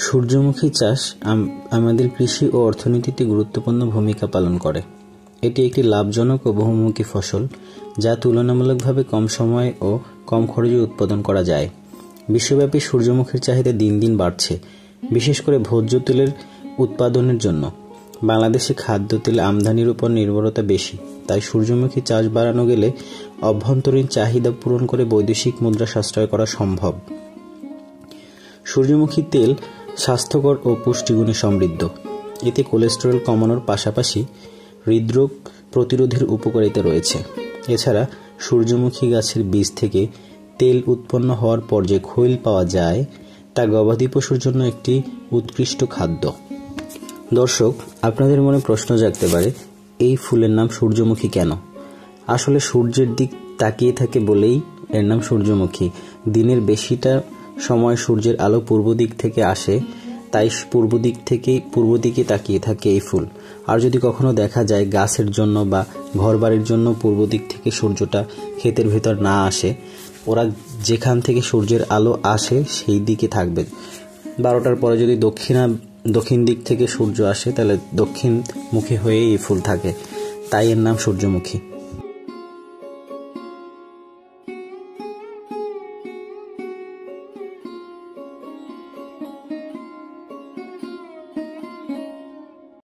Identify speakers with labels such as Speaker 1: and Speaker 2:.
Speaker 1: সূর্যমুখী চাষ আমাদের কৃষি ও অর্থনীতিতে গুরুত্বপূর্ণ ভূমিকা পালন করে। এটি একটি লাভজনক ও বহুমুখী ফসল, যা তুলনামূলকভাবে কম সময়ে ও কম খরচে উৎপাদন করা যায়। বিশ্বব্যাপী সূর্যমুখীর চাহিদা দিন দিন বাড়ছে, বিশেষ করে ভোজ্য তেলের উৎপাদনের জন্য। বাংলাদেশে খাদ্যতেল আমদানির উপর নির্ভরতা বেশি, তাই সূর্যমুখী চাষ বাড়ানো গেলে অভ্যন্তরীণ চাহিদা পূরণ করে বৈদেশিক মুদ্রা সাশ্রয় করা সম্ভব। সূর্যমুখী তেল স্বাস্থ্যকর ও পুষ্টিগুণে সমৃদ্ধ। এতে কোলেস্টেরল কমানোর পাশাপাশি হৃদরোগ প্রতিরোধের উপকারিতা রয়েছে। এছাড়া সূর্যমুখী গাছের বীজ থেকে তেল উৎপন্ন হওয়ার পর যে খৈল পাওয়া যায়, তা গবাদি পশুর জন্য একটি উৎকৃষ্ট খাদ্য। দর্শক, আপনাদের মনে প্রশ্ন জাগতে পারে, এই ফুলের নাম সূর্যমুখী কেন? আসলে সূর্যের দিক তাকিয়ে থাকে বলেই এর নাম সূর্যমুখী। দিনের বেশিটা সময় সূর্যের আলো পূর্ব দিক থেকে আসে, তাই পূর্ব দিকে তাকিয়ে থাকে এই ফুল। আর যদি কখনো দেখা যায় গাছের জন্য বা ঘরবাড়ির জন্য পূর্ব দিক থেকে সূর্যটা ক্ষেতের ভেতর না আসে, ওরা যেখান থেকে সূর্যের আলো আসে সেই দিকে থাকবে। 12টার পরে যদি দক্ষিণ দিক থেকে সূর্য আসে, তাহলে দক্ষিণ মুখী হয়ে এই ফুল থাকে, তাই এর নাম সূর্যমুখী।